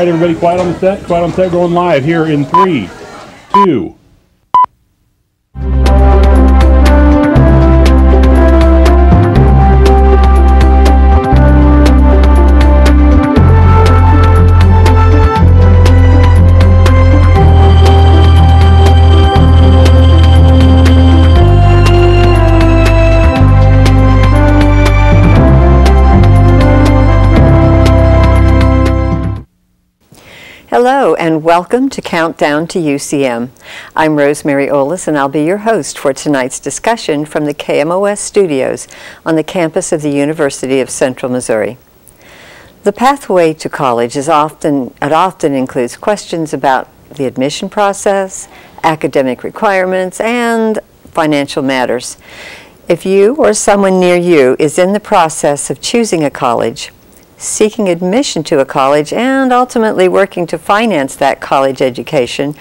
right, everybody, quiet on the set. Quiet on the set. Going live here in 3, 2. Hello and welcome to Countdown to UCM. I'm Rosemary Ollis and I'll be your host for tonight's discussion from the KMOS studios on the campus of the University of Central Missouri. The pathway to college often includes questions about the admission process, academic requirements, and financial matters. If you or someone near you is in the process of choosing a college, seeking admission to a college, and ultimately working to finance that college education,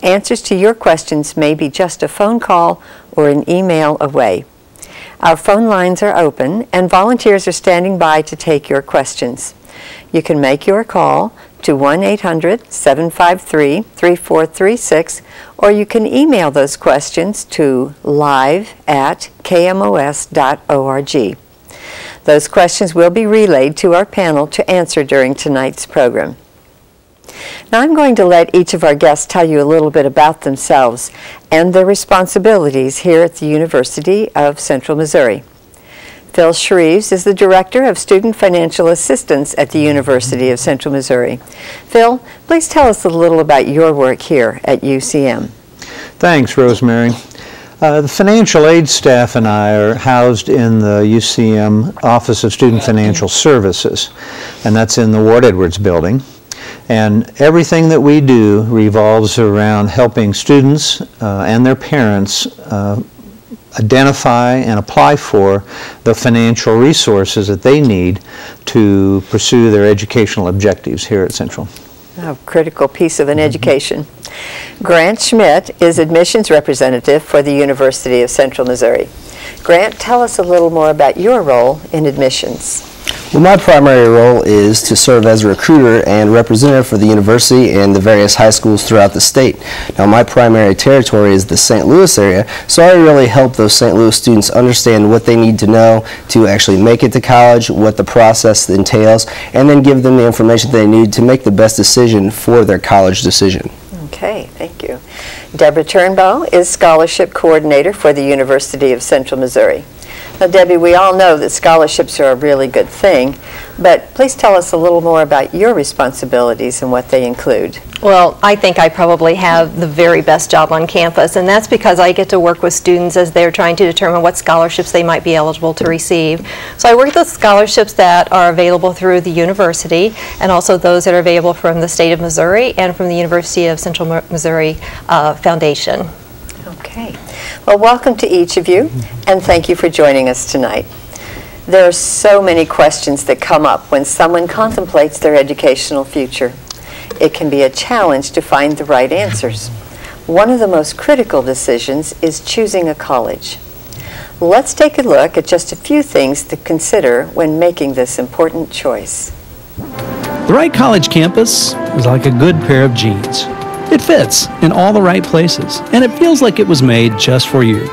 answers to your questions may be just a phone call or an email away. Our phone lines are open and volunteers are standing by to take your questions. You can make your call to 1-800-753-3436 or you can email those questions to live@kmos.org. Those questions will be relayed to our panel to answer during tonight's program. Now I'm going to let each of our guests tell you a little bit about themselves and their responsibilities here at the University of Central Missouri. Phil Shreves is the Director of Student Financial Assistance at the University of Central Missouri. Phil, please tell us a little about your work here at UCM. Thanks, Rosemary. The financial aid staff and I are housed in the UCM Office of Student Financial Services, and that's in the Ward Edwards building. And everything that we do revolves around helping students and their parents identify and apply for the financial resources that they need to pursue their educational objectives here at Central. A critical piece of an education. Grant Schmidt is admissions representative for the University of Central Missouri. Grant, tell us a little more about your role in admissions. Well, my primary role is to serve as a recruiter and representative for the university and the various high schools throughout the state. Now, my primary territory is the St. Louis area, so I really help those St. Louis students understand what they need to know to actually make it to college, what the process entails, and then give them the information they need to make the best decision for their college decision. Okay, thank you. Deborah Turnbow is Scholarship Coordinator for the University of Central Missouri. Now, Debbie, we all know that scholarships are a really good thing, but please tell us a little more about your responsibilities and what they include. Well, I think I probably have the very best job on campus, and that's because I get to work with students as they're trying to determine what scholarships they might be eligible to receive. So I work with scholarships that are available through the university and also those that are available from the state of Missouri and from the University of Central Missouri Foundation. Okay. Well, welcome to each of you, and thank you for joining us tonight. There are so many questions that come up when someone contemplates their educational future. It can be a challenge to find the right answers. One of the most critical decisions is choosing a college. Let's take a look at just a few things to consider when making this important choice. The right college campus is like a good pair of jeans. It fits in all the right places, and it feels like it was made just for you.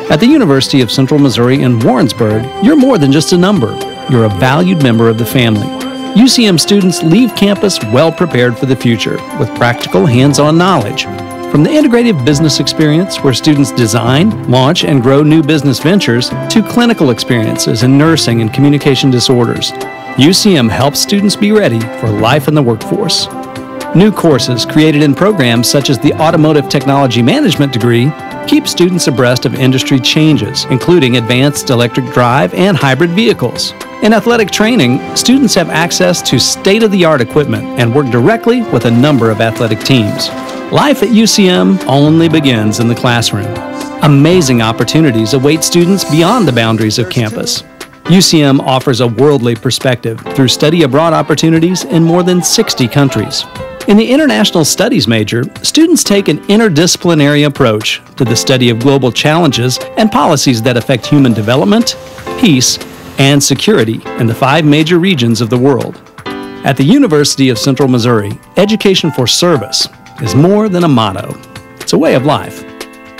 At the University of Central Missouri in Warrensburg, you're more than just a number. You're a valued member of the family. UCM students leave campus well prepared for the future with practical hands-on knowledge. From the integrative business experience where students design, launch, and grow new business ventures to clinical experiences in nursing and communication disorders, UCM helps students be ready for life in the workforce. New courses created in programs such as the Automotive Technology Management degree keep students abreast of industry changes, including advanced electric drive and hybrid vehicles. In athletic training, students have access to state-of-the-art equipment and work directly with a number of athletic teams. Life at UCM only begins in the classroom. Amazing opportunities await students beyond the boundaries of campus. UCM offers a worldly perspective through study abroad opportunities in more than 60 countries. In the International Studies major, students take an interdisciplinary approach to the study of global challenges and policies that affect human development, peace, and security in the 5 major regions of the world. At the University of Central Missouri, education for service is more than a motto. It's a way of life.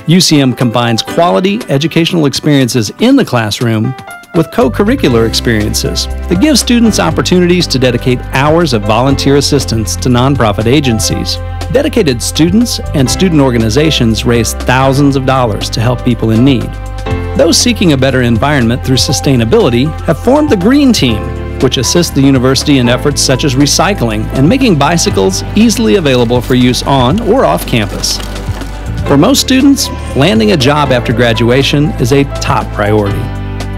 UCM combines quality educational experiences in the classroom with co-curricular experiences that give students opportunities to dedicate hours of volunteer assistance to nonprofit agencies. Dedicated students and student organizations raise thousands of dollars to help people in need. Those seeking a better environment through sustainability have formed the Green Team, which assists the university in efforts such as recycling and making bicycles easily available for use on or off campus. For most students, landing a job after graduation is a top priority.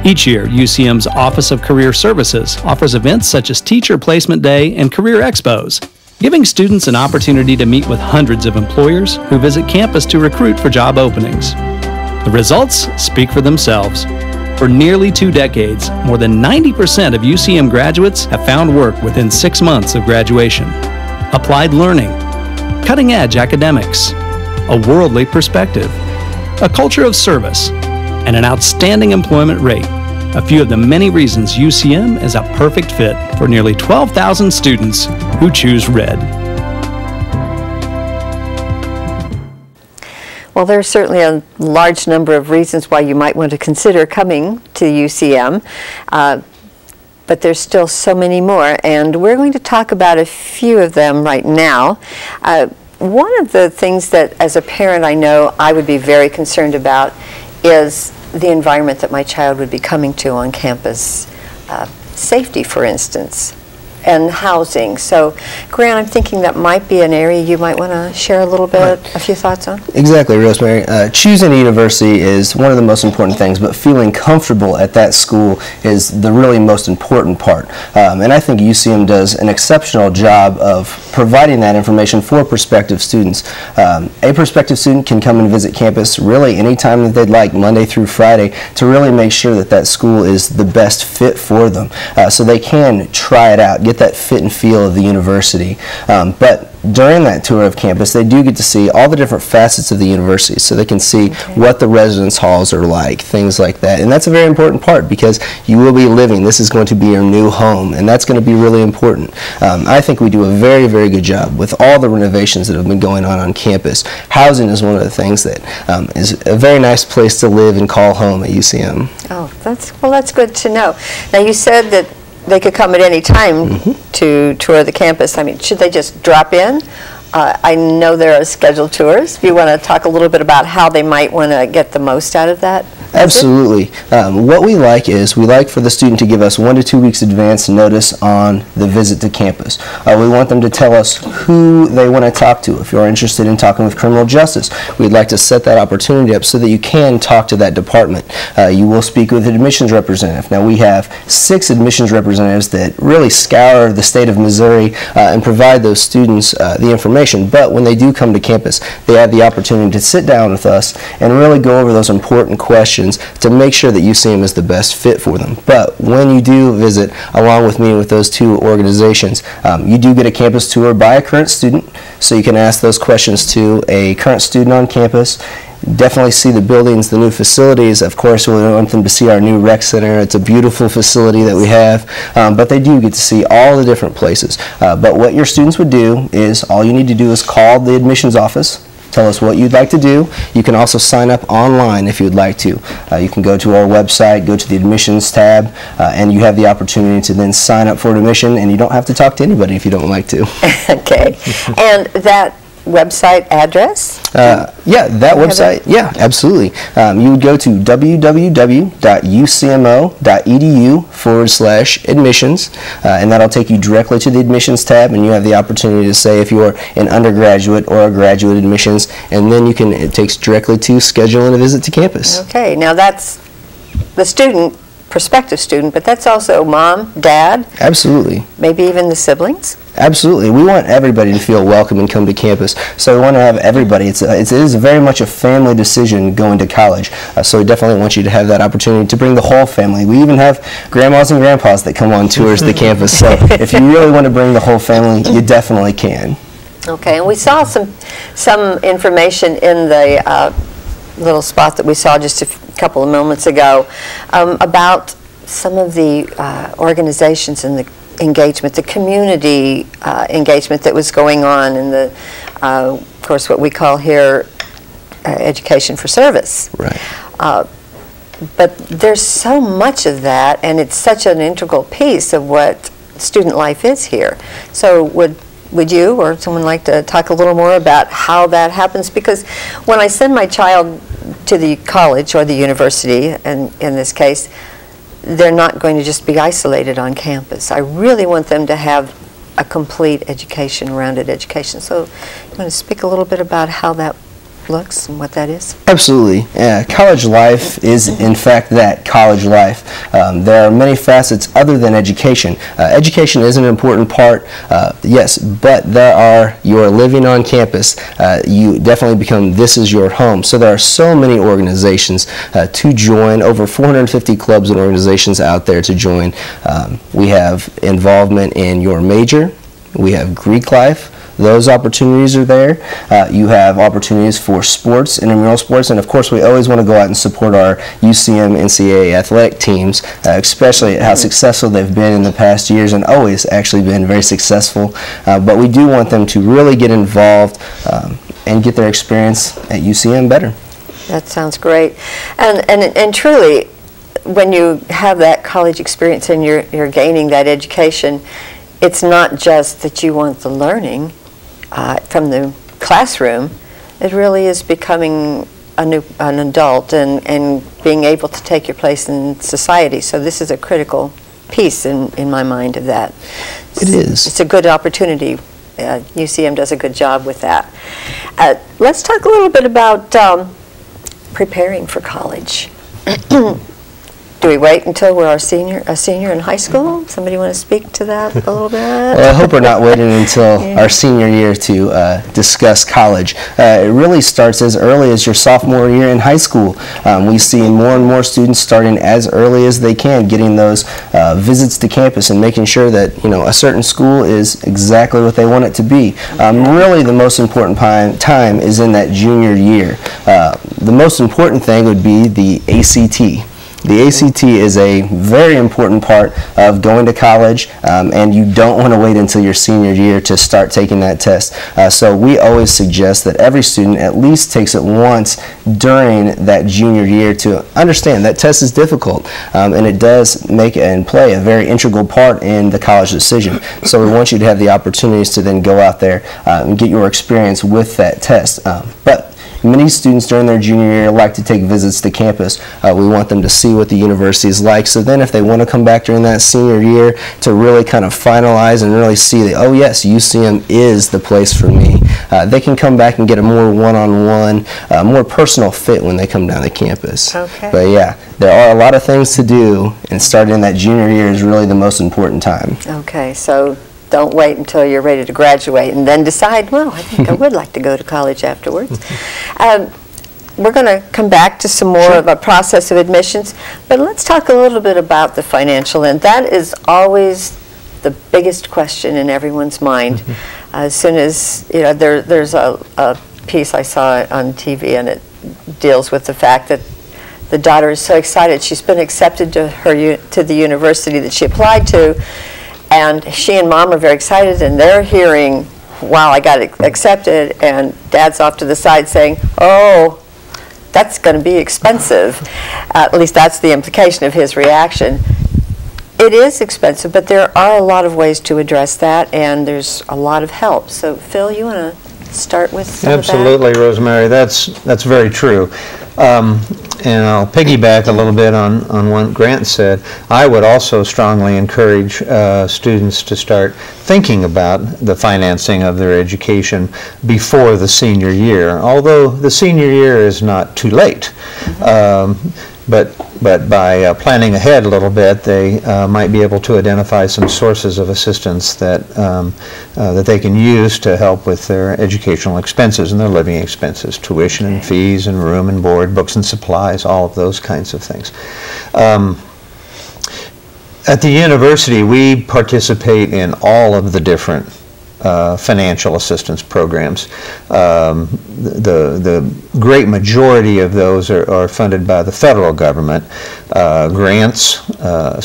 Each year, UCM's Office of Career Services offers events such as Teacher Placement Day and Career Expos, giving students an opportunity to meet with hundreds of employers who visit campus to recruit for job openings. The results speak for themselves. For nearly 2 decades, more than 90% of UCM graduates have found work within 6 months of graduation. Applied learning, cutting-edge academics, a worldly perspective, a culture of service, and an outstanding employment rate. A few of the many reasons UCM is a perfect fit for nearly 12,000 students who choose red. Well, there's certainly a large number of reasons why you might want to consider coming to UCM, but there's still so many more, and we're going to talk about a few of them right now. One of the things that, as a parent, I know I would be very concerned about is the environment that my child would be coming to on campus. Safety, for instance, and housing. So, Grant, I'm thinking that might be an area you might want to share a little bit, a few thoughts on. Exactly, Rosemary. Choosing a university is one of the most important things, but feeling comfortable at that school is the really most important part. And I think UCM does an exceptional job of providing that information for prospective students. A prospective student can come and visit campus really anytime that they'd like, Monday through Friday, to really make sure that that school is the best fit for them. So they can try it out, get that fit and feel of the university. But during that tour of campus, they do get to see all the different facets of the university, so they can see what the residence halls are like, things like that. And that's a very important part because you will be living. This is going to be your new home, and that's going to be really important. I think we do a very, very good job with all the renovations that have been going on campus. Housing is one of the things that is a very nice place to live and call home at UCM. Oh, that's good to know. Now, you said that they could come at any time to tour the campus. I mean, should they just drop in? I know there are scheduled tours. Do you want to talk a little bit about how they might want to get the most out of that? Absolutely. What we like is we like for the student to give us 1 to 2 weeks advance notice on the visit to campus. We want them to tell us who they want to talk to. If you're interested in talking with criminal justice, we'd like to set that opportunity up so that you can talk to that department. You will speak with an admissions representative. Now, we have 6 admissions representatives that really scour the state of Missouri and provide those students the information. But when they do come to campus, they have the opportunity to sit down with us and really go over those important questions to make sure that UCM is the best fit for them. But when you do visit, along with me with those 2 organizations, you do get a campus tour by a current student, so you can ask those questions to a current student on campus. Definitely see the buildings, the new facilities. Of course, we want them to see our new rec center. It's a beautiful facility that we have, but they do get to see all the different places. But what your students would do is all you need to do is call the admissions office. Tell us what you'd like to do. You can also sign up online if you'd like to. You can go to our website, go to the admissions tab, and you have the opportunity to then sign up for an admission, and you don't have to talk to anybody if you don't like to. Okay. And that website address? Yeah, that website. Yeah, absolutely. You would go to www.ucmo.edu/admissions, and that'll take you directly to the admissions tab, and you have the opportunity to say if you're an undergraduate or a graduate admissions, and then it takes directly to scheduling a visit to campus. Okay, now that's the student, prospective student, but that's also mom, dad. Absolutely. Maybe even the siblings. Absolutely. We want everybody to feel welcome and come to campus. So we want to have everybody. It is very much a family decision going to college. So we definitely want you to have that opportunity to bring the whole family. We even have grandmas and grandpas that come on tours to campus. So if you really want to bring the whole family, you definitely can. Okay, and we saw some information in the little spot that we saw just a couple of moments ago about some of the organizations and engagement, the community engagement that was going on, and the, of course, what we call here education for service. Right. But there's so much of that, and it's such an integral piece of what student life is here. So would you or someone like to talk a little more about how that happens? Because when I send my child to the college or the university, and in this case, they're not going to just be isolated on campus. I really want them to have a complete education, rounded education. So you want to speak a little bit about how that looks and what that is? Absolutely. Yeah, college life is, in fact, that college life. There are many facets other than education. Education is an important part, yes, but you're living on campus. You definitely become, this is your home. So there are so many organizations to join, over 450 clubs and organizations out there to join. We have involvement in your major. We have Greek life. Those opportunities are there. You have opportunities for sports, intramural sports, and of course we always want to go out and support our UCM NCAA athletic teams, especially how successful they've been in the past years, and always actually been very successful. But we do want them to really get involved and get their experience at UCM better. That sounds great. And truly, when you have that college experience and you're gaining that education, it's not just that you want the learning from the classroom. It really is becoming an adult and being able to take your place in society. So this is a critical piece in my mind of that. It is. It's a good opportunity. UCM does a good job with that. Let's talk a little bit about preparing for college. Do we wait until we're a senior in high school? Somebody want to speak to that a little bit? Well, I hope we're not waiting until our senior year to discuss college. It really starts as early as your sophomore year in high school. We see more and more students starting as early as they can, getting those visits to campus and making sure that a certain school is exactly what they want it to be. Really, the most important time is in that junior year. The most important thing would be the ACT. The ACT is a very important part of going to college, and you don't want to wait until your senior year to start taking that test. So we always suggest that every student at least takes it once during that junior year to understand that test is difficult, and it does make and play a very integral part in the college decision. So we want you to have the opportunities to then go out there and get your experience with that test. But many students during their junior year like to take visits to campus. We want them to see what the university is like, so then if they want to come back during that senior year to really kind of finalize and really see that, oh yes, UCM is the place for me, they can come back and get a more one-on-one, more personal fit when they come down to campus. Okay. But yeah, there are a lot of things to do, and starting in that junior year is really the most important time. Okay, so don't wait until you're ready to graduate and then decide, well, I think I would like to go to college afterwards. We're going to come back to some more of a process of admissions, but let's talk a little bit about the financial end. That is always the biggest question in everyone's mind. As soon as, there's a piece I saw on TV, and it deals with the fact that the daughter is so excited. She's been accepted to the university that she applied to, and she and mom are very excited, and they're hearing, wow, I got accepted, and dad's off to the side saying, oh, that's going to be expensive. At least that's the implication of his reaction. It is expensive, but there are a lot of ways to address that, and there's a lot of help. So Phil, you want to start with some Absolutely, of that? Rosemary. That's very true. And I'll piggyback a little bit on what Grant said. I would also strongly encourage students to start thinking about the financing of their education before the senior year, although the senior year is not too late. But by planning ahead a little bit, they might be able to identify some sources of assistance that that they can use to help with their educational expenses and their living expenses, tuition and fees and room and board, books and supplies, all of those kinds of things. At the university, we participate in all of the different financial assistance programs. The great majority of those are funded by the federal government. Grants,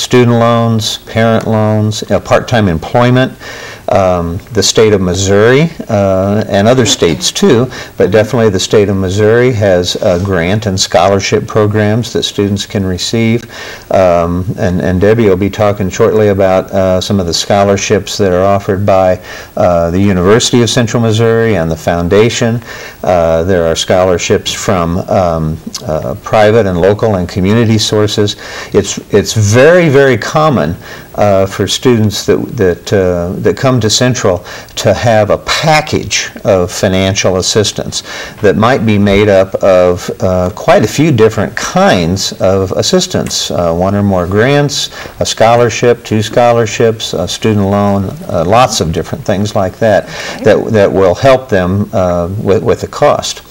student loans, parent loans, part-time employment. The state of Missouri and other states too, but definitely the state of Missouri has grant and scholarship programs that students can receive. And Debbie will be talking shortly about some of the scholarships that are offered by the University of Central Missouri and the Foundation. There are scholarships from private and local and community sources. It's very, very common for students that come to Central to have a package of financial assistance that might be made up of quite a few different kinds of assistance. One or more grants, a scholarship, 2 scholarships, a student loan, lots of different things like that that will help them with the cost.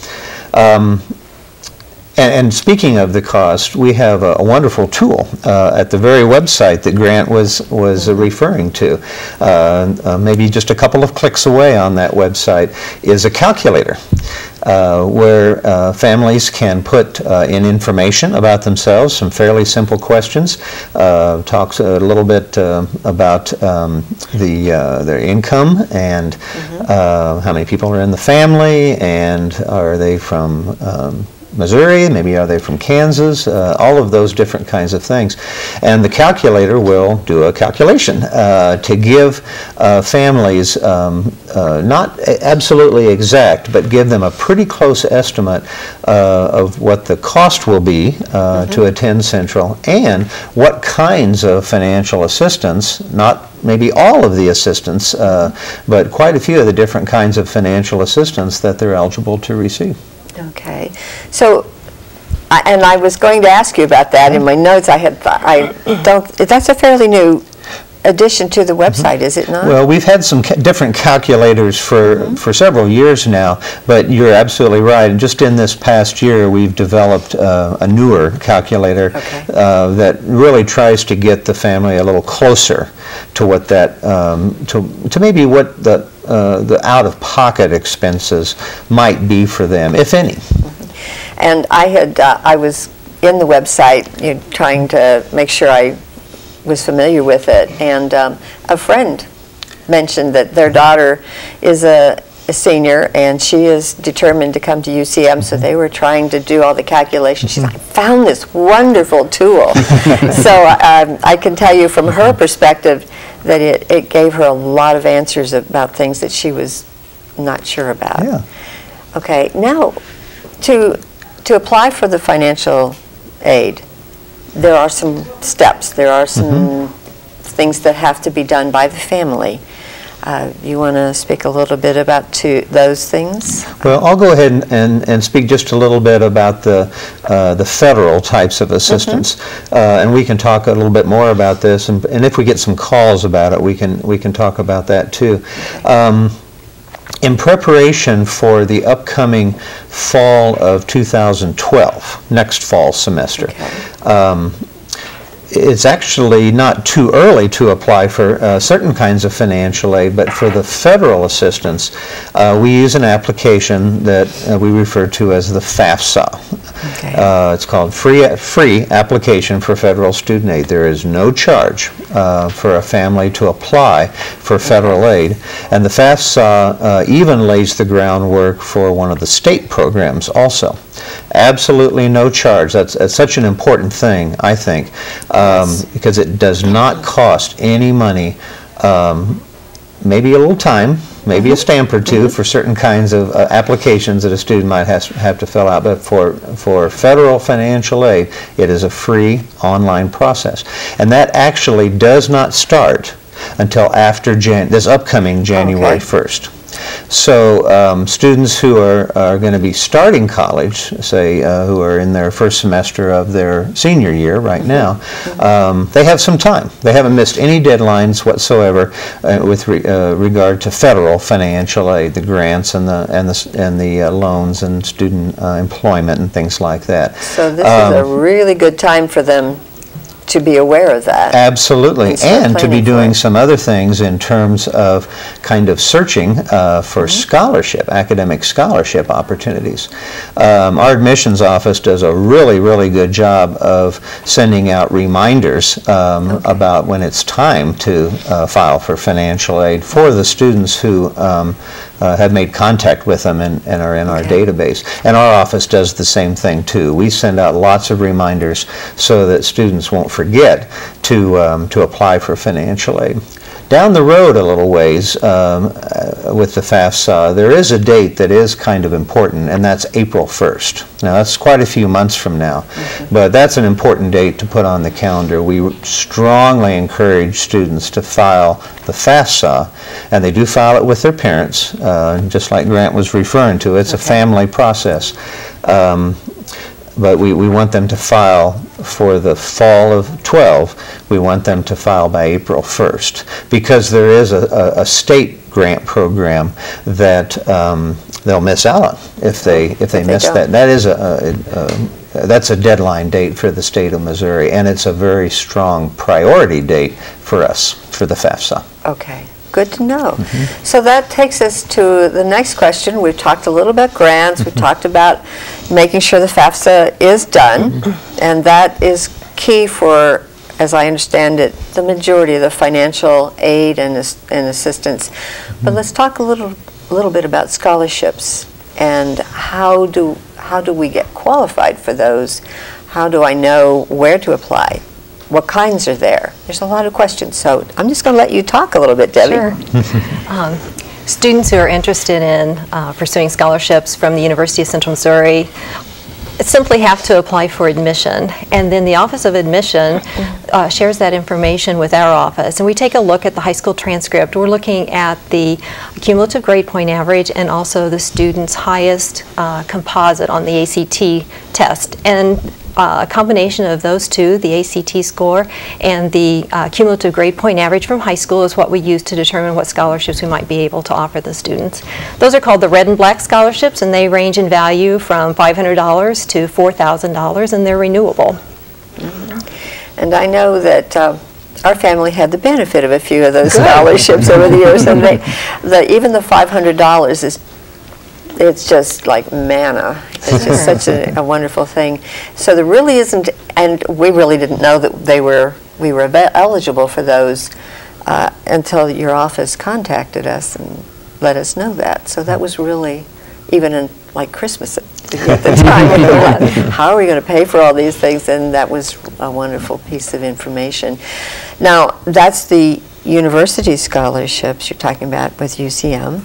And speaking of the cost, we have a wonderful tool at the very website that Grant was referring to. Maybe just a couple of clicks away on that website is a calculator where families can put in information about themselves, some fairly simple questions, talks a little bit about their income and how many people are in the family, and are they from Missouri, maybe are they from Kansas, all of those different kinds of things. And the calculator will do a calculation to give families, not absolutely exact, but give them a pretty close estimate of what the cost will be to attend Central, and what kinds of financial assistance, not maybe all of the assistance, but quite a few of the different kinds of financial assistance that they're eligible to receive. Okay, so, and I was going to ask you about that. In my notes, I had that's a fairly new addition to the website, is it not? Well, we've had some different calculators for several years now, but you're absolutely right. And just in this past year, we've developed a newer calculator that really tries to get the family a little closer to what that, to maybe what the out-of-pocket expenses might be for them, if any. And I was in the website, trying to make sure I was familiar with it, and a friend mentioned that their daughter is a senior and she is determined to come to UCM, so they were trying to do all the calculations. She's like, I found this wonderful tool. So I can tell you from her perspective that it gave her a lot of answers about things that she was not sure about. Yeah. Okay, now to apply for the financial aid, there are some steps. There are some things that have to be done by the family. You want to speak a little bit about those things? Well, I'll go ahead and speak just a little bit about the federal types of assistance, and we can talk a little bit more about this. And if we get some calls about it, we can talk about that too. In preparation for the upcoming fall of 2012, next fall semester, it's actually not too early to apply for certain kinds of financial aid, but for the federal assistance, we use an application that we refer to as the FAFSA. It's called Free Application for Federal Student Aid. There is no charge for a family to apply for federal aid, and the FAFSA even lays the groundwork for one of the state programs also. Absolutely no charge. That's such an important thing, I think, because it does not cost any money. Maybe a little time, maybe a stamp or two for certain kinds of applications that a student might have to fill out, but for federal financial aid, it is a free online process. And that actually does not start until after this upcoming January 1st. So students who are going to be starting college, say who are in their first semester of their senior year right now, they have some time. They haven't missed any deadlines whatsoever with regard to federal financial aid, the grants and the loans and student employment and things like that. So this is a really good time for them to be aware of that. Absolutely, and to be doing it. some other things in terms of kind of searching for scholarship, academic scholarship opportunities. Our admissions office does a really, really good job of sending out reminders about when it's time to file for financial aid for the students who have made contact with them and are in our database. And our office does the same thing too. We send out lots of reminders so that students won't forget to apply for financial aid. Down the road a little ways with the FAFSA, there is a date that is kind of important, and that's April 1st. Now that's quite a few months from now, but that's an important date to put on the calendar. We strongly encourage students to file the FAFSA, and they do file it with their parents, just like Grant was referring to. It's a family process. But we want them to file for the fall of 12. We want them to file by April 1st because there is a state grant program that they'll miss out on if they miss that. That is that's a deadline date for the state of Missouri, and it's a very strong priority date for us for the FAFSA. Okay. Good to know. So that takes us to the next question. We've talked a little about grants. We've talked about making sure the FAFSA is done, and that is key for, as I understand it, the majority of the financial aid and assistance. But let's talk a little bit about scholarships and how do we get qualified for those? How do I know where to apply? What kinds are there? There's a lot of questions, so I'm just going to let you talk a little bit, Debbie. Sure. Students who are interested in pursuing scholarships from the University of Central Missouri simply have to apply for admission, and then the Office of Admission shares that information with our office, and we take a look at the high school transcript. We're looking at the cumulative grade point average and also the student's highest composite on the ACT test, and a combination of those two, the ACT score and the cumulative grade point average from high school, is what we use to determine what scholarships we might be able to offer the students. Those are called the red and black scholarships, and they range in value from $500 to $4,000, and they're renewable. And I know that our family had the benefit of a few of those scholarships over the years, and even the $500 it's just like manna. It's just such a wonderful thing. So there really isn't, and we really didn't know that we were eligible for those until your office contacted us and let us know that. So that was really, even in like Christmas at the time, how are we going to pay for all these things? And that was a wonderful piece of information. Now, that's the university scholarships you're talking about with UCM.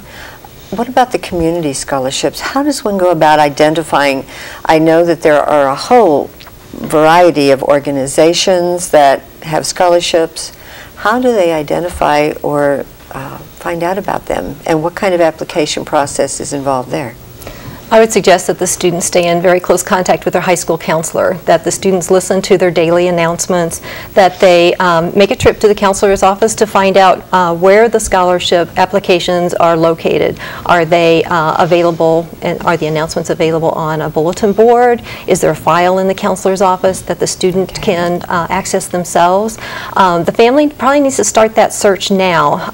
What about the community scholarships? How does one go about identifying? I know that there are a whole variety of organizations that have scholarships. How do they identify or find out about them? And what kind of application process is involved there? I would suggest that the students stay in very close contact with their high school counselor, that the students listen to their daily announcements, that they make a trip to the counselor's office to find out where the scholarship applications are located. Are they available, and are the announcements available on a bulletin board? Is there a file in the counselor's office that the student can access themselves? The family probably needs to start that search now.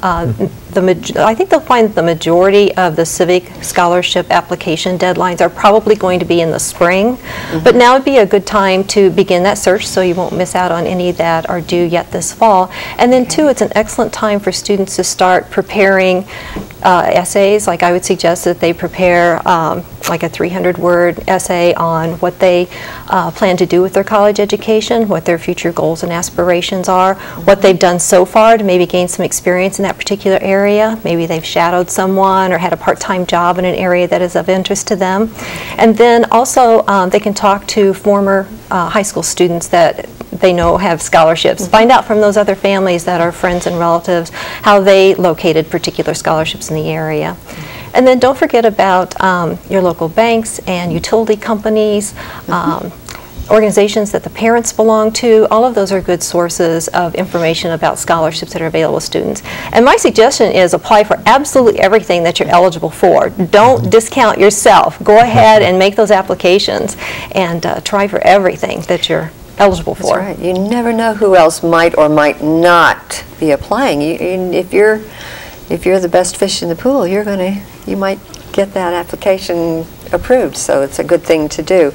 I think they'll find that the majority of the civic scholarship application deadlines are probably going to be in the spring, but now would be a good time to begin that search so you won't miss out on any that are due yet this fall. And then too, it's an excellent time for students to start preparing essays. Like I would suggest that they prepare like a 300-word essay on what they plan to do with their college education, what their future goals and aspirations are, what they've done so far to maybe gain some experience in that particular area. Maybe they've shadowed someone or had a part-time job in an area that is of interest to them. And then also they can talk to former high school students that they know have scholarships. Find out from those other families that are friends and relatives how they located particular scholarships in the area. And then don't forget about your local banks and utility companies, organizations that the parents belong to. All of those are good sources of information about scholarships that are available to students. And my suggestion is apply for absolutely everything that you're eligible for. Don't discount yourself. Go ahead and make those applications and try for everything that you're eligible for. That's right. You never know who else might or might not be applying. If you're the best fish in the pool, you might get that application approved. So it's a good thing to do.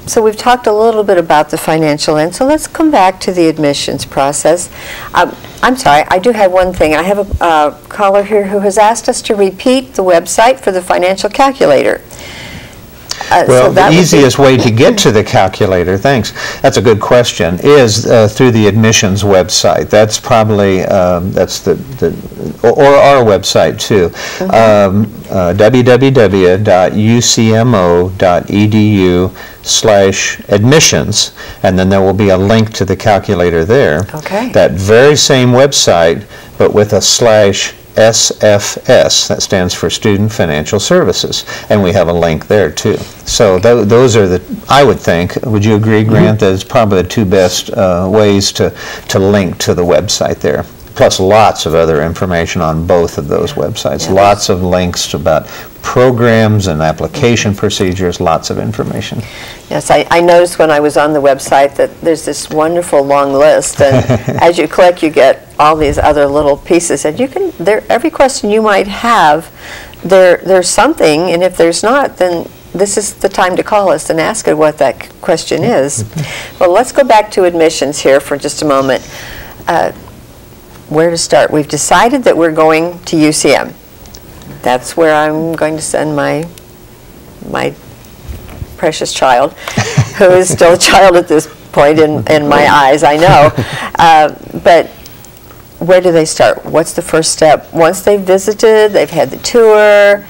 So we've talked a little bit about the financial end. So let's come back to the admissions process. I'm sorry, I do have one thing. I have a caller here who has asked us to repeat the website for the financial calculator. Well, the easiest way to get to the calculator, thanks, that's a good question, is through the admissions website. That's probably, or our website too, www.ucmo.edu/admissions, and then there will be a link to the calculator there. Okay. That very same website, but with a /SFS, that stands for Student Financial Services, and we have a link there too. So those are I would think, would you agree, Grant, that it's probably the two best ways to link to the website there? Plus lots of other information on both of those websites. Yeah. Lots of links about programs and application procedures, lots of information. Yes, I noticed when I was on the website that there's this wonderful long list, and as you click, you get all these other little pieces, and you can, every question you might have, there's something, and if there's not, then this is the time to call us and ask it what that question is. Well, let's go back to admissions here for just a moment. Where to start? We've decided that we're going to UCM. That's where I'm going to send my precious child, who is still a child at this point in my eyes, I know. But where do they start? What's the first step? Once they've visited, they've had the tour,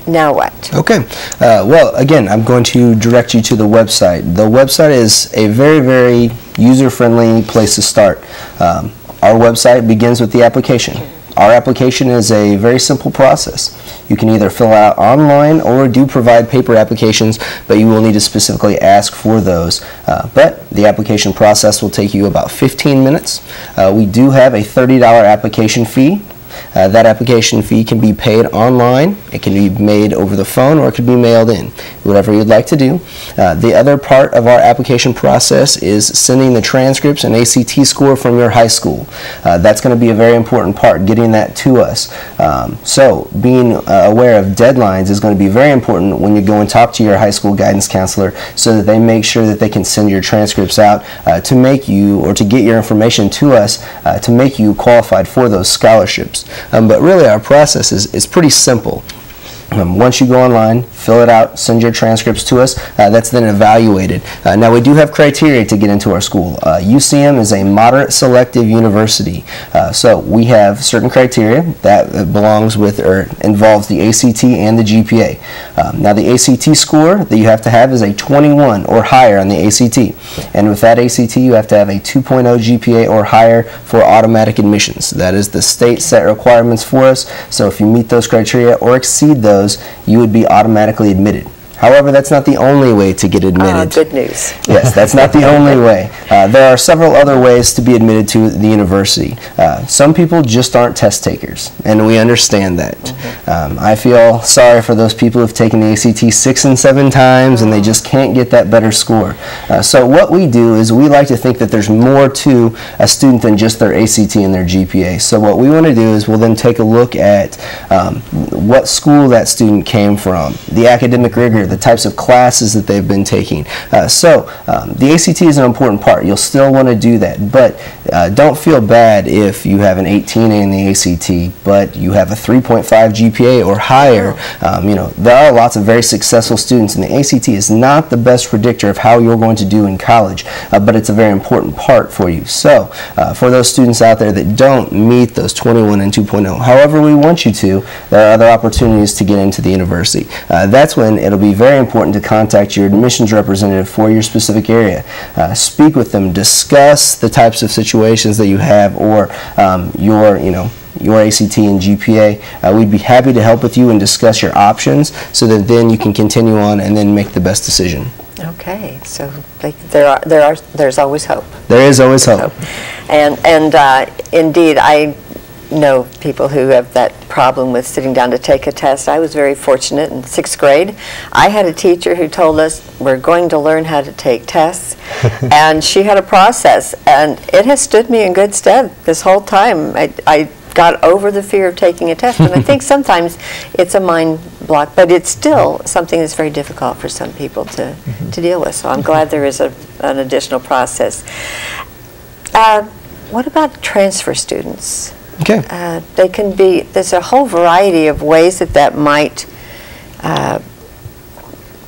now what? Okay. Well, again, I'm going to direct you to the website. The website is a very, very user-friendly place to start. Our website begins with the application. Our application is a very simple process. You can either fill out online or do provide paper applications, but you will need to specifically ask for those. But the application process will take you about 15 minutes. We do have a $30 application fee. That application fee can be paid online, it can be made over the phone, or it can be mailed in, whatever you'd like to do. The other part of our application process is sending the transcripts and ACT score from your high school. That's going to be a very important part, getting that to us. So being aware of deadlines is going to be very important when you go and talk to your high school guidance counselor, so that they make sure that they can send your transcripts out to make you, or to get your information to us to make you qualified for those scholarships. But really our process is pretty simple. Once you go online, fill it out, send your transcripts to us, that's then evaluated. Now we do have criteria to get into our school. UCM is a moderate selective university, so we have certain criteria that belongs with or involves the ACT and the GPA. Now the ACT score that you have to have is a 21 or higher on the ACT, and with that ACT you have to have a 2.0 GPA or higher for automatic admissions. That is the state set requirements for us, so if you meet those criteria or exceed those, you would be automatically admitted. However, that's not the only way to get admitted. Good news. Yes, that's not the only way. There are several other ways to be admitted to the university. Some people just aren't test takers, and we understand that. I feel sorry for those people who have taken the ACT 6 and 7 times and they just can't get that better score. So what we do is we like to think that there's more to a student than just their ACT and their GPA. So what we want to do is we'll then take a look at what school that student came from, the academic rigor, the types of classes that they've been taking. The ACT is an important part. You'll still want to do that, but don't feel bad if you have an 18 in the ACT, but you have a 3.5 GPA or higher. You know, there are lots of very successful students, and the ACT is not the best predictor of how you're going to do in college, but it's a very important part for you. So for those students out there that don't meet those 21 and 2.0, however we want you to, there are other opportunities to get into the university. That's when it'll be very important to contact your admissions representative for your specific area. Speak with them, discuss the types of situations that you have, or your ACT and GPA. We'd be happy to help with you and discuss your options, so that then you can continue on and then make the best decision. Okay, so there's always hope. There is always hope. And indeed, know people who have that problem with sitting down to take a test. I was very fortunate in 6th grade. I had a teacher who told us we're going to learn how to take tests, and she had a process, and it has stood me in good stead this whole time. I got over the fear of taking a test, and I think sometimes it's a mind block, but it's still something that's very difficult for some people to deal with. So I'm glad there is an additional process. What about transfer students? Okay. They can be, there's a whole variety of ways that might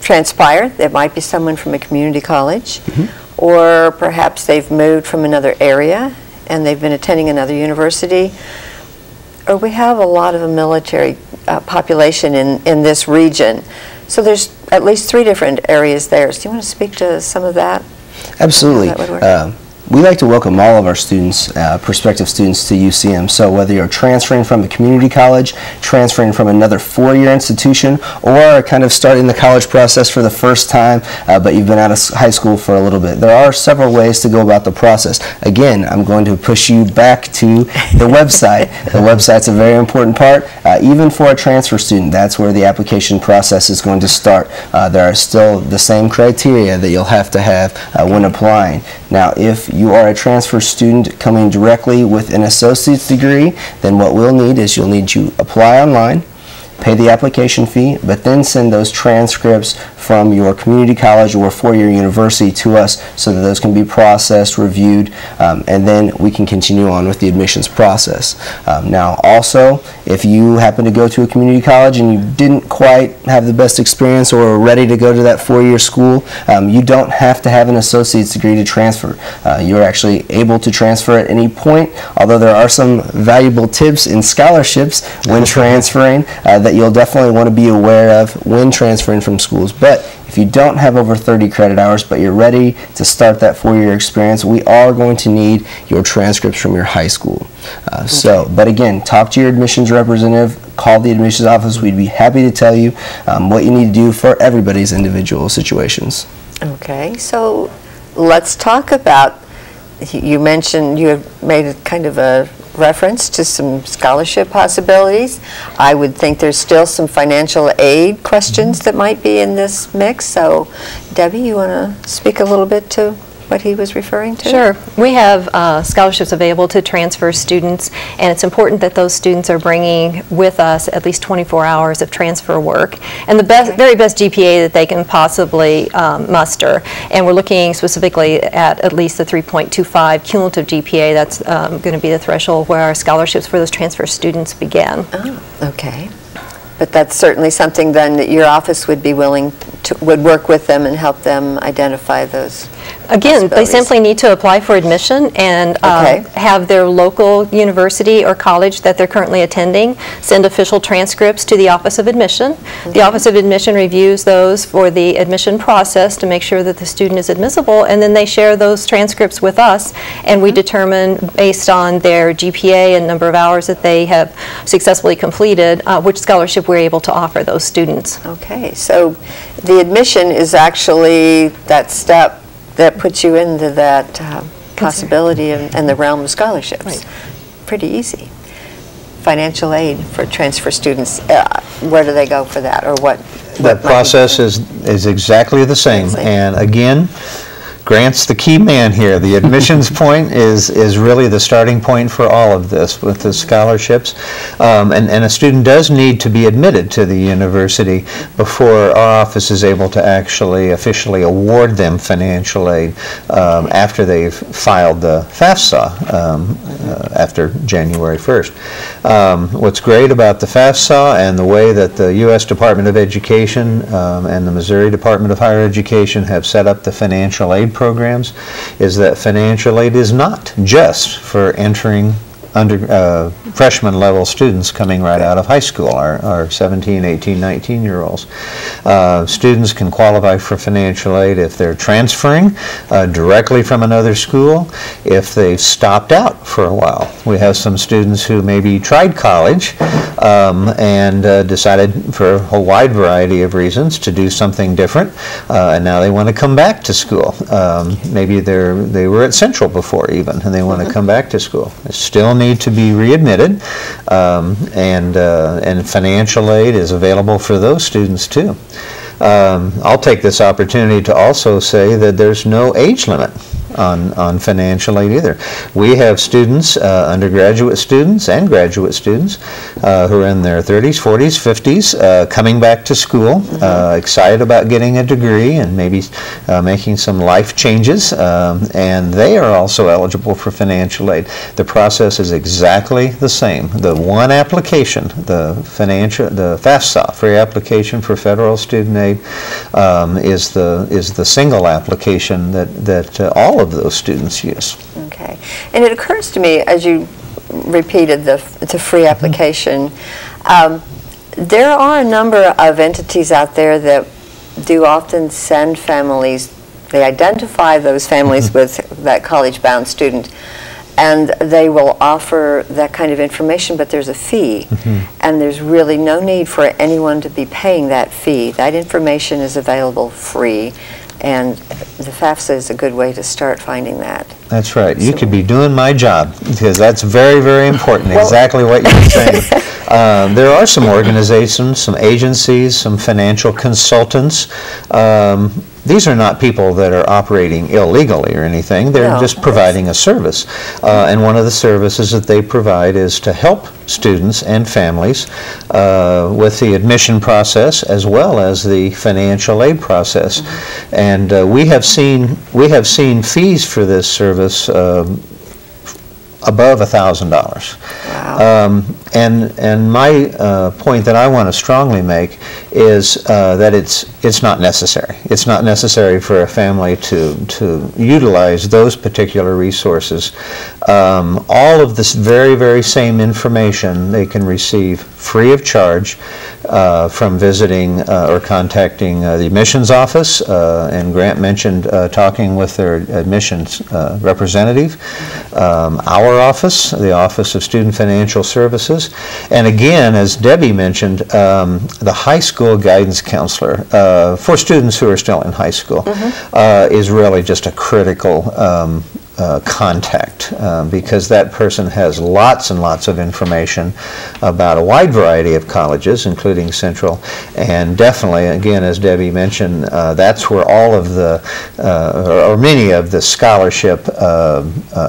transpire. There might be someone from a community college, or perhaps they've moved from another area and they've been attending another university. Or we have a lot of a military population in this region. So there's at least 3 different areas there. So do you want to speak to some of that? Absolutely. How that would work? We like to welcome all of our students, prospective students, to UCM. So whether you're transferring from a community college, transferring from another 4-year institution, or kind of starting the college process for the first time, but you've been out of high school for a little bit, there are several ways to go about the process. Again, I'm going to push you back to the website. The website's a very important part. Even for a transfer student, that's where the application process is going to start. There are still the same criteria that you'll have to have when applying. Now, if you are a transfer student coming directly with an associate's degree, then what we'll need is you'll need to apply online, pay the application fee, but then send those transcripts from your community college or 4-year university to us so that those can be processed, reviewed, and then we can continue on with the admissions process. Now also, if you happen to go to a community college and you didn't quite have the best experience or are ready to go to that 4-year school, you don't have to have an associate's degree to transfer. You're actually able to transfer at any point, although there are some valuable tips in scholarships when transferring that you'll definitely want to be aware of when transferring from schools. But if you don't have over 30 credit hours, but you're ready to start that 4-year experience, we are going to need your transcripts from your high school. But again, talk to your admissions representative, call the admissions office. We'd be happy to tell you what you need to do for everybody's individual situations. Okay, so let's talk about, you mentioned you have made a kind of a reference to some scholarship possibilities. I would think there's still some financial aid questions that might be in this mix. So Debbie, you want to speak a little bit to what he was referring to? Sure. We have scholarships available to transfer students, and it's important that those students are bringing with us at least 24 hours of transfer work and the very best GPA that they can possibly muster. And we're looking specifically at least the 3.25 cumulative GPA. That's going to be the threshold where our scholarships for those transfer students begin. Oh, okay. But that's certainly something then that your office would be willing to, would work with them and help them identify those. Again, they simply need to apply for admission and have their local university or college that they're currently attending send official transcripts to the Office of Admission. The Office of Admission reviews those for the admission process to make sure that the student is admissible, and then they share those transcripts with us, and we determine based on their GPA and number of hours that they have successfully completed which scholarship we're able to offer those students. Okay, so the admission is actually that step that puts you into that possibility and the realm of scholarships. Right. Pretty easy. Financial aid for transfer students, where do they go for that, or what? That process is exactly the same. And again, Grant's the key man here. The admissions point is really the starting point for all of this with the scholarships. And a student does need to be admitted to the university before our office is able to actually officially award them financial aid after they've filed the FAFSA after January 1st. What's great about the FAFSA and the way that the U.S. Department of Education and the Missouri Department of Higher Education have set up the financial aid programs is that financial aid is not just for entering freshman level students coming right out of high school, our 17, 18, 19-year-olds. Students can qualify for financial aid if they're transferring directly from another school, if they've stopped out for a while. We have some students who maybe tried college and decided for a whole wide variety of reasons to do something different, and now they want to come back to school. Maybe they were at Central before even, and they want to come back to school. They still need need to be readmitted, and financial aid is available for those students too. I'll take this opportunity to also say that there's no age limit on financial aid either. We have students, undergraduate students and graduate students, who are in their 30s, 40s, 50s, coming back to school, excited about getting a degree and maybe making some life changes, and they are also eligible for financial aid. The process is exactly the same. The one application, the FAFSA, free application for federal student aid, is the single application that all of those students use. Okay. And it occurs to me, as you repeated the free application, there are a number of entities out there that do often send families, they identify those families with that college-bound student, and they will offer that kind of information, but there's a fee, and there's really no need for anyone to be paying that fee. That information is available free, and the FAFSA is a good way to start finding that. That's right. You could be doing my job, because that's very, very important, exactly what you're saying. There are some organizations, some agencies, some financial consultants. These are not people that are operating illegally or anything. They're just providing a service. And one of the services that they provide is to help students and families with the admission process as well as the financial aid process. And we have seen fees for this service above $1,000. Wow. And my point that I want to strongly make is that it's not necessary. It's not necessary for a family to utilize those particular resources. All of this very, very same information they can receive free of charge from visiting or contacting the admissions office, and Grant mentioned talking with their admissions representative, our office, the Office of Student Financial Services, and again, as Debbie mentioned, the high school guidance counselor for students who are still in high school is really just a critical contact, because that person has lots and lots of information about a wide variety of colleges, including Central, and definitely, again, as Debbie mentioned, that's where all of the, or many of the scholarship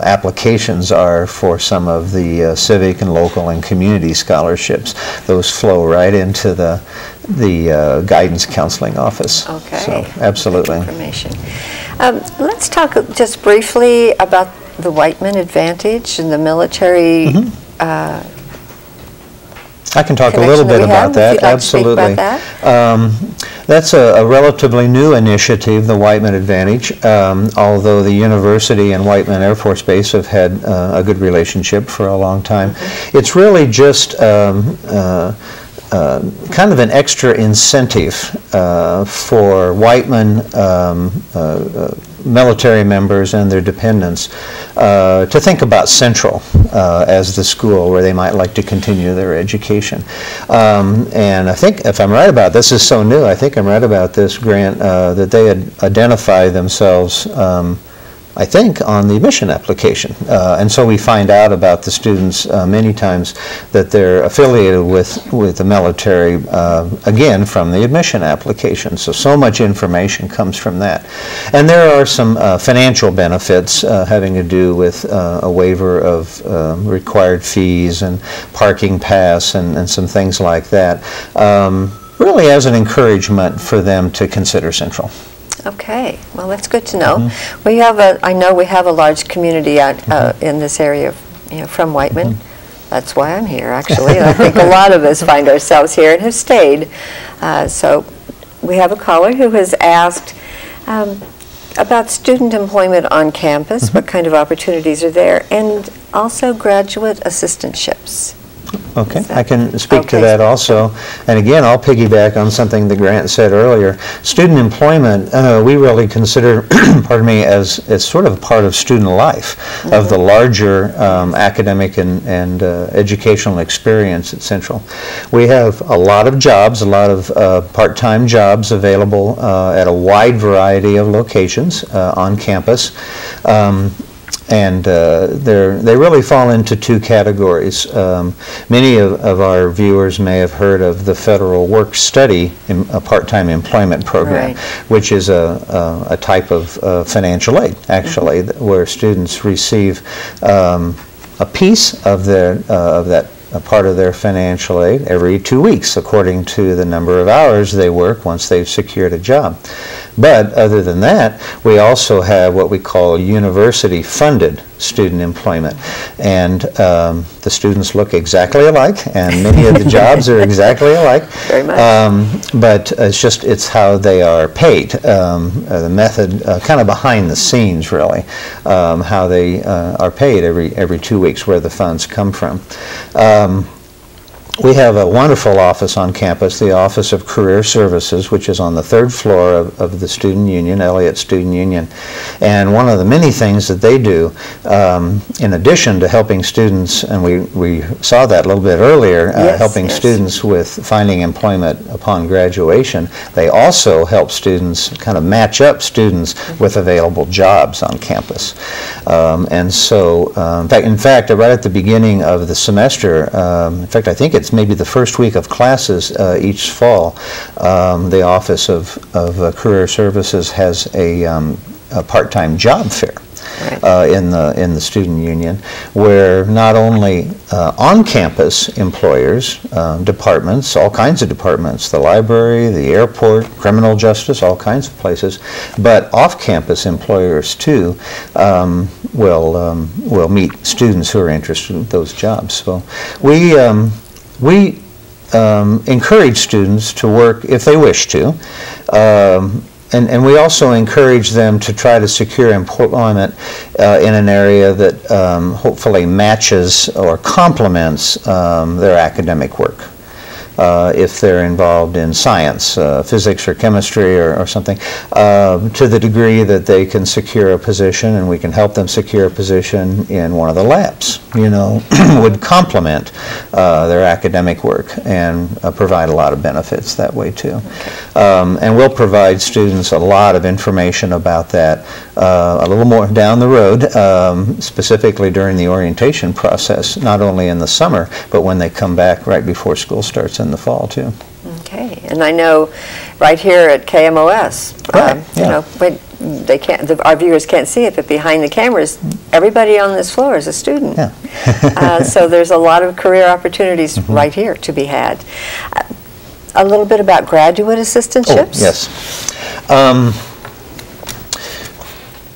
applications are for some of the civic and local and community scholarships. Those flow right into the guidance counseling office. Okay. So, absolutely. Good information. Let's talk just briefly about the Whiteman Advantage and the military. I can talk a little bit about that. Absolutely. About that? That's a relatively new initiative, the Whiteman Advantage, although the university and Whiteman Air Force Base have had a good relationship for a long time. It's really just kind of an extra incentive for Whiteman military members and their dependents to think about Central as the school where they might like to continue their education. And I think, if I'm right about this, is so new, I think I'm right about this, Grant, that they had identified themselves I think, on the admission application. And so we find out about the students many times that they're affiliated with the military, again, from the admission application. So much information comes from that. And there are some financial benefits having to do with a waiver of required fees and parking pass and some things like that, really as an encouragement for them to consider Central. Okay, well, that's good to know. We have I know we have a large community out in this area, from Whiteman. That's why I'm here, actually. I think a lot of us find ourselves here and have stayed. So we have a caller who has asked about student employment on campus, what kind of opportunities are there, and also graduate assistantships. Okay, I can speak to that also. And again, I'll piggyback on something that Grant said earlier. Student employment, we really consider, pardon me, as sort of part of student life, of the larger academic and educational experience at Central. We have a lot of jobs, a lot of part-time jobs available at a wide variety of locations on campus. they really fall into two categories. Many of our viewers may have heard of the Federal Work Study, a part-time employment program, right, which is a type of financial aid, actually, where students receive a piece of that a part of their financial aid every 2 weeks, according to the number of hours they work once they've secured a job. But other than that, we also have what we call university-funded student employment. And the students look exactly alike, and many of the jobs are exactly alike. Very much. But it's how they are paid. The method, kind of behind the scenes, really, how they are paid every 2 weeks, where the funds come from. We have a wonderful office on campus, the Office of Career Services, which is on the 3rd floor of the Student Union, Elliott Student Union. And one of the many things that they do, in addition to helping students, and we saw that a little bit earlier, helping students with finding employment upon graduation, they also help students kind of match up students with available jobs on campus. And so, in fact, right at the beginning of the semester, in fact, I think it's maybe the first week of classes each fall, the Office of Career Services has a part-time job fair. Right. In the student union, where not only on-campus employers, departments, all kinds of departments, the library, the airport, criminal justice, all kinds of places, but off-campus employers too will meet students who are interested in those jobs. So we encourage students to work if they wish to. And we also encourage them to try to secure employment in an area that hopefully matches or complements their academic work. If they're involved in science, physics or chemistry or something, to the degree that they can secure a position, and we can help them secure a position in one of the labs, would complement their academic work and provide a lot of benefits that way too. And we'll provide students a lot of information about that a little more down the road, specifically during the orientation process, not only in the summer, but when they come back right before school starts in the fall too. Okay, and I know right here at KMOS, they can't. Our viewers can't see it, but behind the cameras, everybody on this floor is a student. Yeah. So there's a lot of career opportunities right here to be had. A little bit about graduate assistantships. Oh, yes.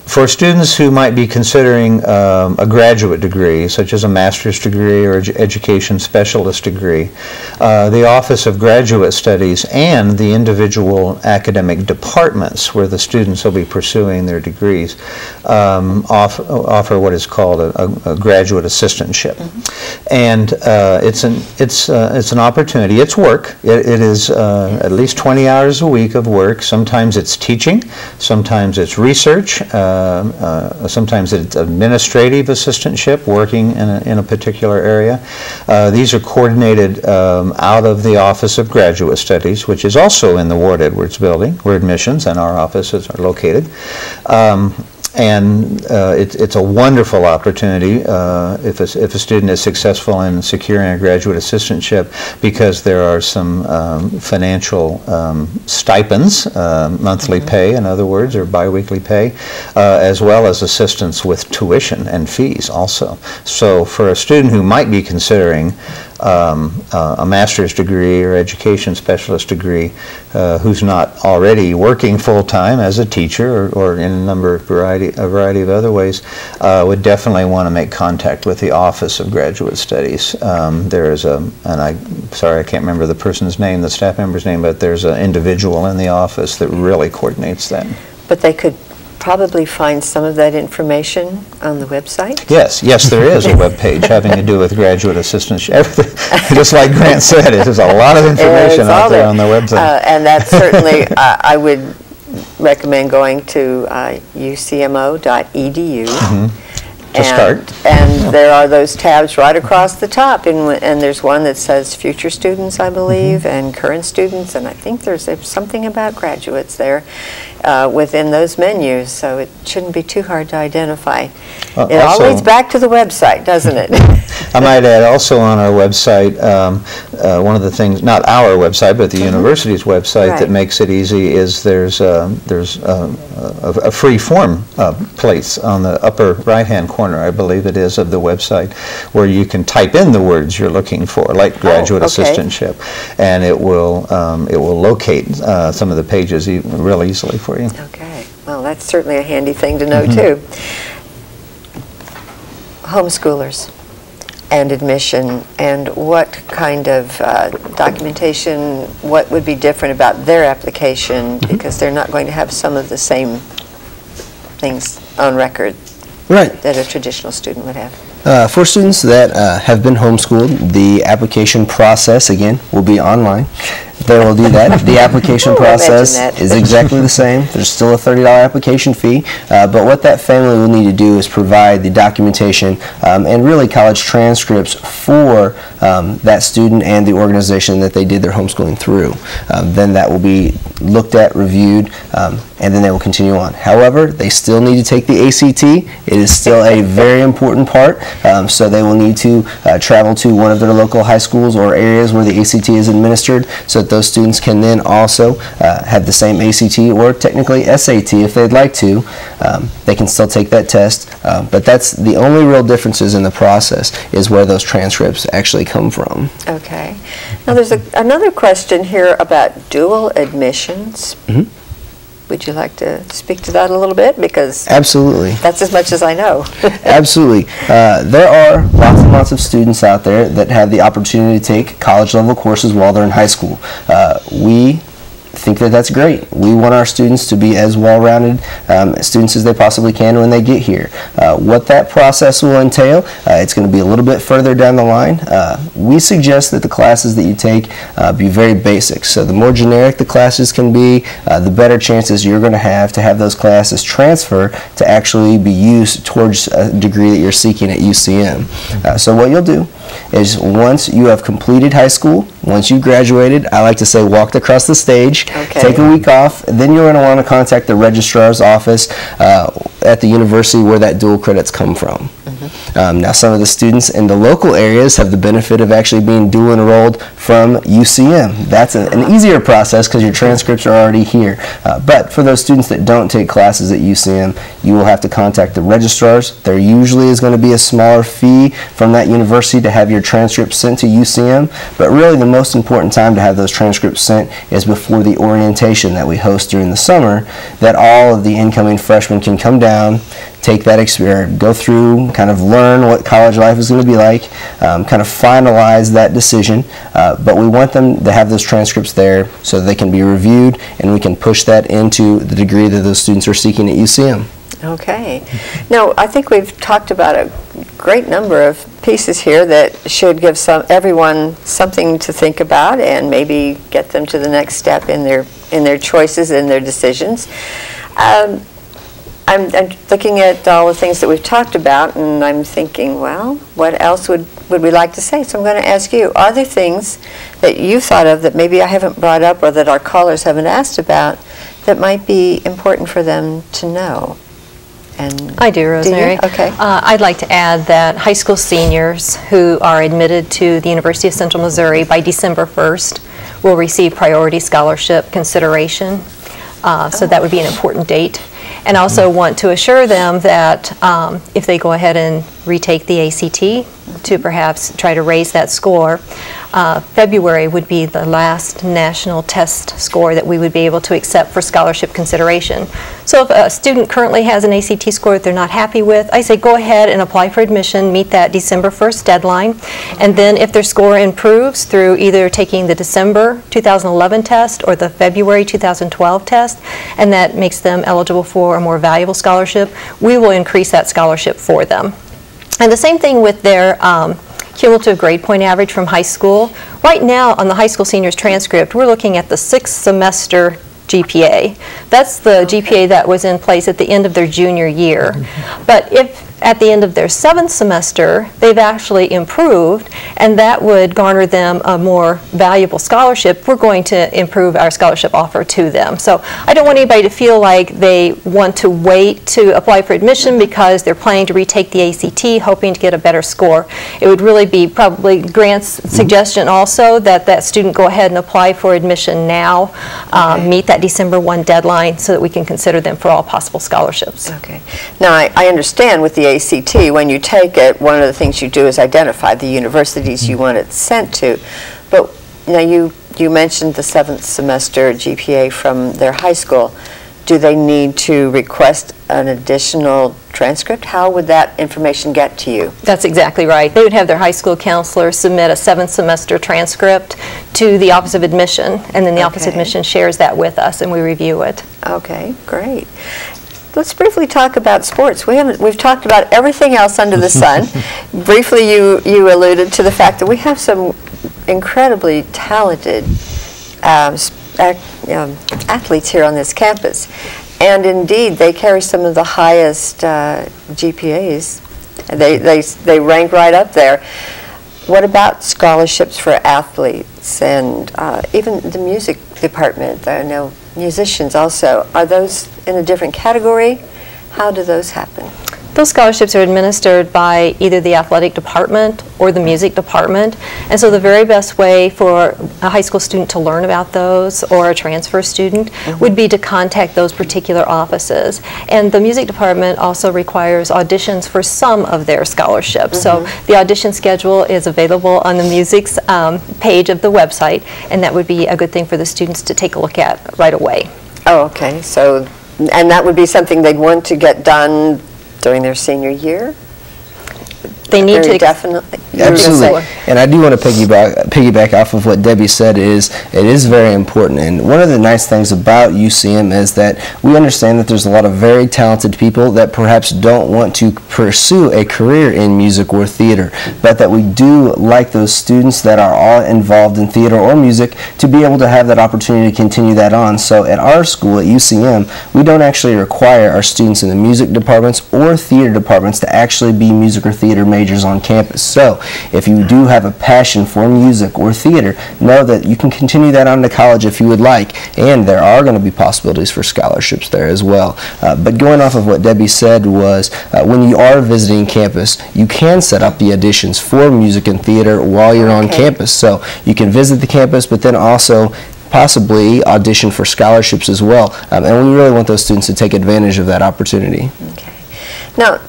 For students who might be considering a graduate degree, such as a master's degree or education specialist degree, the Office of Graduate Studies and the individual academic departments where the students will be pursuing their degrees offer what is called a graduate assistantship. And it's an opportunity. It's work. It is at least 20 hours a week of work. Sometimes it's teaching. Sometimes it's research. Sometimes it's administrative assistantship, working in a particular area. These are coordinated out of the Office of Graduate Studies, which is also in the Ward Edwards building, where admissions and our offices are located. And it's a wonderful opportunity if a student is successful in securing a graduate assistantship, because there are some financial stipends, monthly pay, in other words, or biweekly pay, as well as assistance with tuition and fees also. So for a student who might be considering a master's degree or education specialist degree, who's not already working full-time as a teacher or in a variety of other ways, would definitely want to make contact with the Office of Graduate Studies. There is and sorry, I can't remember the person's name, the staff member's name, but there's an individual in the office that really coordinates that. But they could probably find some of that information on the website? Yes, there is a web page having to do with graduate assistantship. Just like Grant said, there's a lot of information out there on the website. And that certainly, I would recommend going to ucmo.edu To start. And there are those tabs right across the top, and there's one that says future students, I believe, and current students, and I think there's something about graduates there within those menus, so it shouldn't be too hard to identify. It all leads back to the website, doesn't it? I might add also on our website, one of the things, not our website, but the university's website that makes it easy is there's a free form place on the upper right-hand corner, I believe it is, of the website, where you can type in the words you're looking for, like graduate assistantship, and it will locate some of the pages real easily for you. Okay, well, that's certainly a handy thing to know too. Homeschoolers and admission, and what kind of documentation, what would be different about their application, because they're not going to have some of the same things on record that a traditional student would have. For students that have been homeschooled, the application process, again, will be online. They will do that. The application process is exactly the same. There's still a $30 application fee, but what that family will need to do is provide the documentation and really college transcripts for that student and the organization that they did their homeschooling through. Then that will be looked at, reviewed, and then they will continue on. However, they still need to take the ACT. It is still a very important part, so they will need to travel to one of their local high schools or areas where the ACT is administered, so that those students can then also have the same ACT or technically SAT if they'd like to. They can still take that test, but that's the only real differences in the process is where those transcripts actually come from. Okay. Now there's another question here about dual admissions. Would you like to speak to that a little bit? Because absolutely, that's as much as I know. Absolutely. There are lots and lots of students out there that have the opportunity to take college level courses while they're in high school. We think that that's great. We want our students to be as well-rounded students as they possibly can when they get here. What that process will entail, it's going to be a little bit further down the line. We suggest that the classes that you take be very basic. So the more generic the classes can be, the better chances you're going to have those classes transfer to actually be used towards a degree that you're seeking at UCM. So what you'll do is once you have completed high school, once you graduated, I like to say walked across the stage, take a week off, then you're going to want to contact the registrar's office at the university where that dual credits come from. Now some of the students in the local areas have the benefit of actually being dual enrolled from UCM. That's an easier process because your transcripts are already here. But for those students that don't take classes at UCM, you will have to contact the registrars. There usually is going to be a smaller fee from that university to have your transcripts sent to UCM, but really the most important time to have those transcripts sent is before the orientation that we host during the summer, that all of the incoming freshmen can come down, take that experience, go through, kind of learn what college life is going to be like, kind of finalize that decision, but we want them to have those transcripts there so that they can be reviewed and we can push that into the degree that those students are seeking at UCM. Okay. Now, I think we've talked about a great number of pieces here that should give everyone something to think about and maybe get them to the next step in their choices and their decisions. I'm looking at all the things that we've talked about, and I'm thinking, well, what else would we like to say? So I'm going to ask you, are there things that you thought of that maybe I haven't brought up or that our callers haven't asked about that might be important for them to know? And I do, Rosemary. Do you? Okay. I'd like to add that high school seniors who are admitted to the University of Central Missouri by December 1st will receive priority scholarship consideration. So that would be an important date. And I also want to assure them that if they go ahead and retake the ACT to perhaps try to raise that score, February would be the last national test score that we would be able to accept for scholarship consideration. So if a student currently has an ACT score that they're not happy with, I say go ahead and apply for admission, meet that December 1st deadline, and then if their score improves through either taking the December 2011 test or the February 2012 test, and that makes them eligible for a more valuable scholarship, we will increase that scholarship for them. And the same thing with their cumulative grade point average from high school. Right now on the high school seniors transcript, we're looking at the 6th semester GPA. That's the GPA that was in place at the end of their junior year. But if at the end of their 7th semester, they've actually improved, and that would garner them a more valuable scholarship, we're going to improve our scholarship offer to them. So I don't want anybody to feel like they want to wait to apply for admission because they're planning to retake the ACT, hoping to get a better score. It would really be probably Grant's suggestion also that that student go ahead and apply for admission now, meet that December 1 deadline so that we can consider them for all possible scholarships. Okay. Now, I understand with the ACT, when you take it, one of the things you do is identify the universities you want it sent to. But now you mentioned the 7th semester GPA from their high school. Do they need to request an additional transcript? How would that information get to you? That's exactly right. They would have their high school counselor submit a 7th semester transcript to the Office of Admission, and then the Office of Admission shares that with us and we review it. Okay, great. Let's briefly talk about sports. We've talked about everything else under the sun. Briefly, you alluded to the fact that we have some incredibly talented athletes here on this campus. And indeed, they carry some of the highest GPAs. They rank right up there. What about scholarships for athletes and even the music department? I know musicians also. Are those in a different category? How do those happen? Those scholarships are administered by either the athletic department or the music department, and so the very best way for a high school student to learn about those, or a transfer student, would be to contact those particular offices. And the music department also requires auditions for some of their scholarships. So the audition schedule is available on the music's page of the website, and that would be a good thing for the students to take a look at right away. Oh, okay. So, and that would be something they'd want to get done during their senior year? They need to definitely. Absolutely. And I do want to piggyback off of what Debbie said. It is very important. And one of the nice things about UCM is that we understand that there's a lot of very talented people that perhaps don't want to pursue a career in music or theater, but that we do like those students that are all involved in theater or music to be able to have that opportunity to continue that on. So at our school at UCM, we don't actually require our students in the music departments or theater departments to actually be music or theater majors on campus. So if you do have a passion for music or theater, know that you can continue that on to college if you would like, and there are going to be possibilities for scholarships there as well. But going off of what Debbie said was, when you are visiting campus, you can set up the auditions for music and theater while you're on campus. So you can visit the campus, but then also possibly audition for scholarships as well. And we really want those students to take advantage of that opportunity. Okay. Now,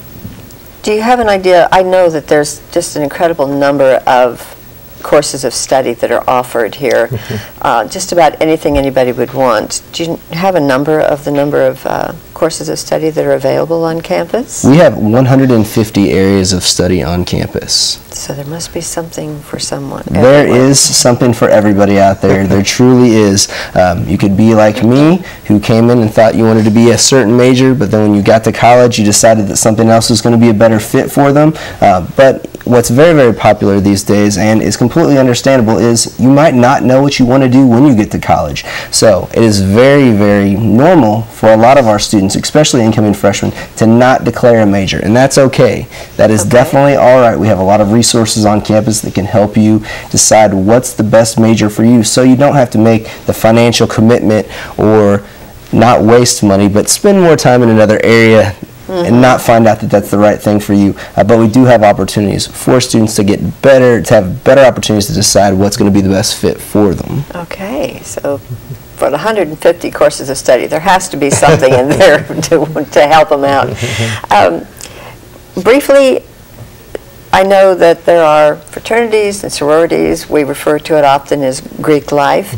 do you have an idea? I know that there's just an incredible number of courses of study that are offered here. Just about anything anybody would want. Do you have a number of courses of study that are available on campus? We have 150 areas of study on campus. So there must be something for someone. There is something for everybody out there. There truly is. You could be like me, who came in and thought you wanted to be a certain major, but then when you got to college, you decided that something else was going to be a better fit for them. But what's very, very popular these days, and is completely understandable, is you might not know what you want to do when you get to college. So it is very, very normal for a lot of our students, especially incoming freshmen, to not declare a major, and that's okay. That is definitely all right. We have a lot of resources on campus that can help you decide what's the best major for you, so you don't have to make the financial commitment or not waste money, but spend more time in another area and not find out that that's the right thing for you. But we do have opportunities for students to get better, to have better opportunities to decide what's going to be the best fit for them. Okay, so for the 150 courses of study, there has to be something in there to help them out. Briefly, I know that there are fraternities and sororities. We refer to it often as Greek life.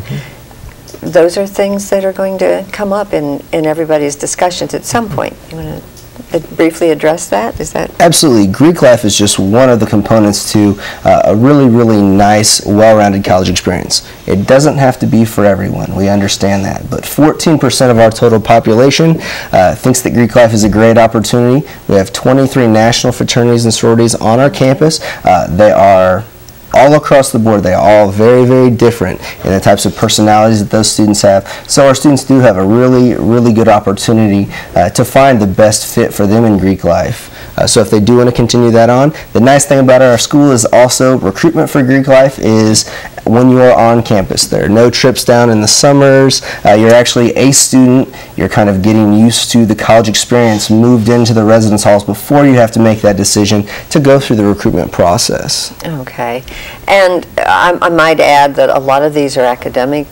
Those are things that are going to come up in everybody's discussions at some point. You want to briefly address that? Is that absolutely? Greek life is just one of the components to a really, really nice, well-rounded college experience. It doesn't have to be for everyone. We understand that, but 14% of our total population thinks that Greek life is a great opportunity. We have 23 national fraternities and sororities on our campus. They are all across the board. They are all very, very different in the types of personalities that those students have. So our students do have a really, really good opportunity to find the best fit for them in Greek life. So if they do want to continue that on, the nice thing about our school is also recruitment for Greek life is when you are on campus. There are no trips down in the summers. You're actually a student. You're kind of getting used to the college experience, moved into the residence halls before you have to make that decision to go through the recruitment process. Okay. And I might add that a lot of these are academic,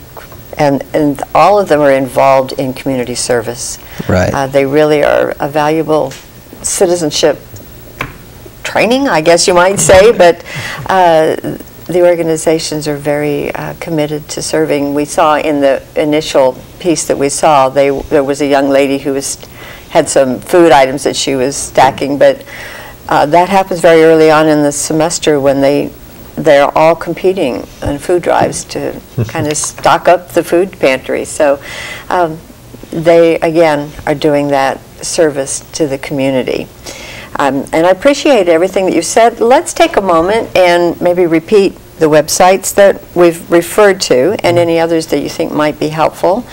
and all of them are involved in community service. Right. They really are a valuable citizenship training, I guess you might say, but the organizations are very committed to serving. We saw in the initial piece that we saw, there was a young lady who had some food items that she was stacking, but that happens very early on in the semester when they're all competing on food drives to kind of stock up the food pantry. So they, again, are doing that service to the community. And I appreciate everything that you said. Let's take a moment and maybe repeat the websites that we've referred to and any others that you think might be helpful.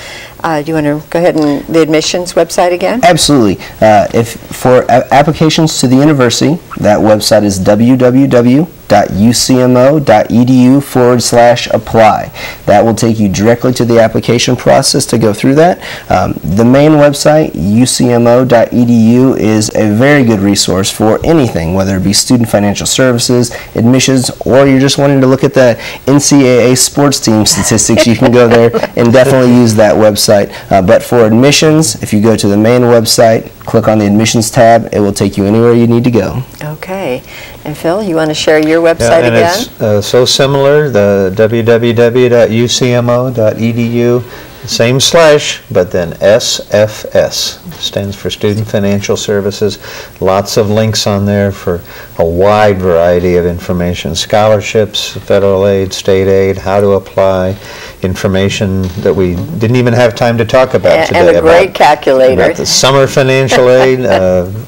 Do you want to go ahead and the admissions website again? Absolutely. If for applications to the university, that website is www.ucmo.edu/apply. That will take you directly to the application process to go through that. The main website, ucmo.edu, is a very good resource for anything, whether it be student financial services, admissions, or you're just wanting to look at the NCAA sports team statistics. You can go there and definitely use that website. But for admissions, if you go to the main website, click on the admissions tab, it will take you anywhere you need to go. Okay. And Phil, you want to share your website again? It's so similar, the www.ucmo.edu, same slash, but then SFS, stands for Student Financial Services. Lots of links on there for a wide variety of information, scholarships, federal aid, state aid, how to apply, information that we didn't even have time to talk about today. And a great calculator. About the summer financial aid,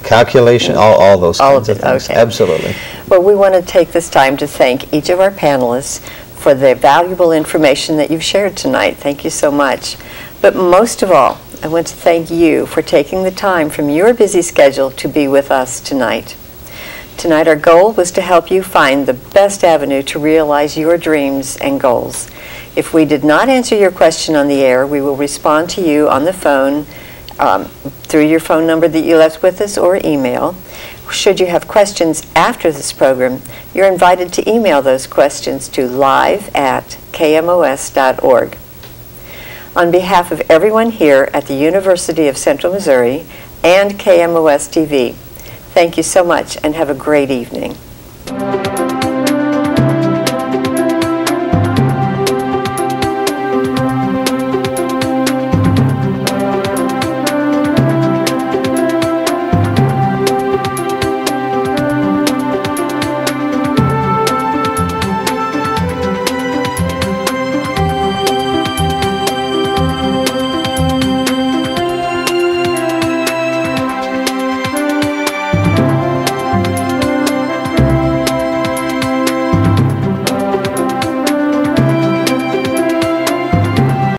calculation, all those kinds of things. Okay. Absolutely. Well, we want to take this time to thank each of our panelists for the valuable information that you've shared tonight. Thank you so much. But most of all, I want to thank you for taking the time from your busy schedule to be with us tonight. Tonight our goal was to help you find the best avenue to realize your dreams and goals. If we did not answer your question on the air, we will respond to you on the phone through your phone number that you left with us or email. Should you have questions after this program, you're invited to email those questions to live@kmos.org. On behalf of everyone here at the University of Central Missouri and KMOS TV, thank you so much and have a great evening.